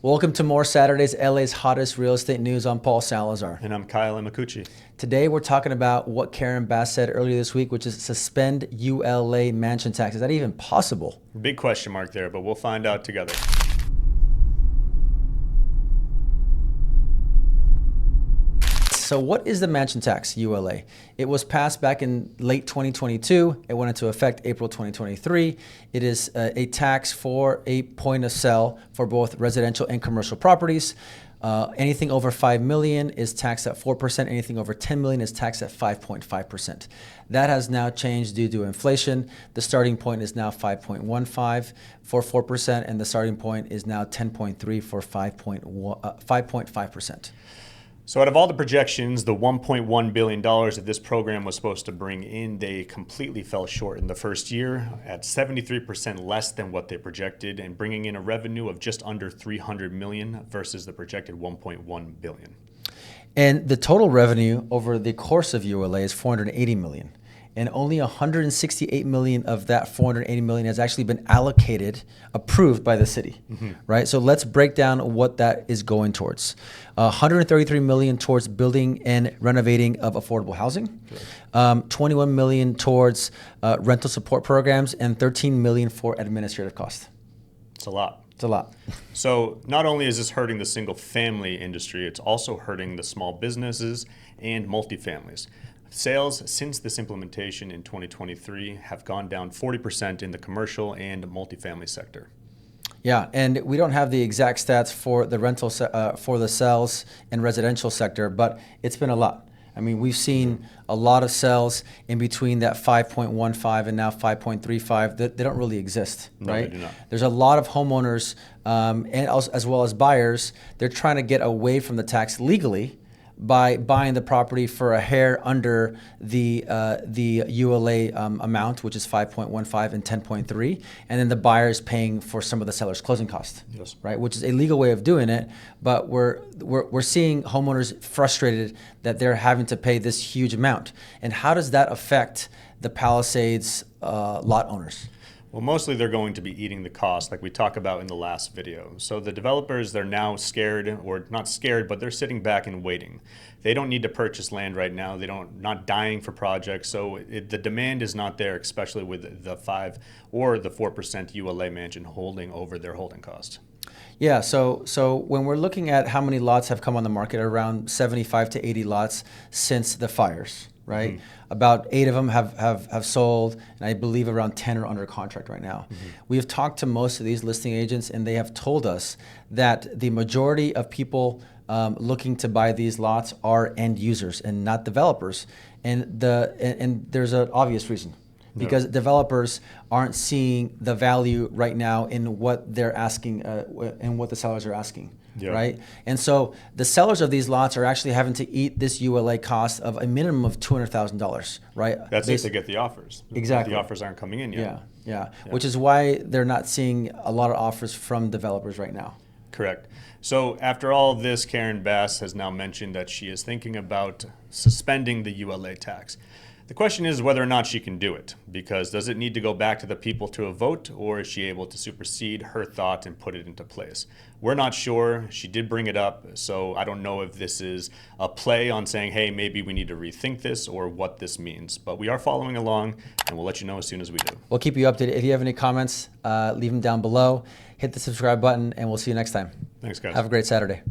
Welcome to more Saturdays, LA's hottest real estate news. I'm Paul Salazar. And I'm Kyle Amicucci. Today we're talking about what Karen Bass said earlier this week, which is suspend ULA mansion tax. Is that even possible? Big question mark there, but we'll find out together. So what is the mansion tax, ULA? It was passed back in late 2022. It went into effect April 2023. It is a tax for a point of sale for both residential and commercial properties. Anything over 5 million is taxed at 4%. Anything over 10 million is taxed at 5.5%. That has now changed due to inflation. The starting point is now 5.15 for 4%, and the starting point is now 10.3 for 5.5%. So out of all the projections, the $1.1 billion that this program was supposed to bring in, they completely fell short in the first year at 73% less than what they projected, and bringing in a revenue of just under $300 million versus the projected $1.1 billion. And the total revenue over the course of ULA is $480 million. And only $168 million of that $480 million has actually been allocated, approved by the city, right? So let's break down what that is going towards. $133 million towards building and renovating of affordable housing, $21 million towards rental support programs, and $13 million for administrative costs. It's a lot. It's a lot. So not only is this hurting the single family industry, it's also hurting the small businesses and multifamilies. Sales since this implementation in 2023 have gone down 40% in the commercial and multifamily sector. Yeah, and we don't have the exact stats for the rental for the sales and residential sector, but it's been a lot. I mean, we've seen a lot of sales in between that 5.15 and now 5.35 that they don't really exist, right? No, they do not. There's a lot of homeowners and also, as well as buyers. They're trying to get away from the tax legally by buying the property for a hair under the ULA amount, which is 5.15 and 10.3, and then the buyer is paying for some of the seller's closing costs, yes, right? Which is a legal way of doing it, but we're seeing homeowners frustrated that they're having to pay this huge amount. And how does that affect the Palisades lot owners? Well, mostly they're going to be eating the cost like we talked about in the last video. So the developers, they're now scared, or not scared, but they're sitting back and waiting. They don't need to purchase land right now. Not dying for projects. So the demand is not there, especially with the 5 or the 4% ULA mansion holding over their holding cost. Yeah, so when we're looking at how many lots have come on the market, around 75 to 80 lots since the fires, right? Mm-hmm. About 8 of them have sold, and I believe around 10 are under contract right now. Mm-hmm. We have talked to most of these listing agents, and they have told us that the majority of people looking to buy these lots are end users and not developers. And there's an obvious reason. Because developers aren't seeing the value right now in what they're asking and what the sellers are asking, right? And so the sellers of these lots are actually having to eat this ULA cost of a minimum of $200,000, right? That's if they get the offers. Exactly. The offers aren't coming in yet. Yeah. Which is why they're not seeing a lot of offers from developers right now. Correct. So after all of this, Karen Bass has now mentioned that she is thinking about suspending the ULA tax. The question is whether or not she can do it, because does it need to go back to the people to a vote, or is she able to supersede her thought and put it into place? We're not sure. She did bring it up, so I don't know if this is a play on saying, hey, maybe we need to rethink this, or what this means. But we are following along, and we'll let you know as soon as we do. We'll keep you updated. If you have any comments, leave them down below. Hit the subscribe button, and we'll see you next time. Thanks, guys. Have a great Saturday.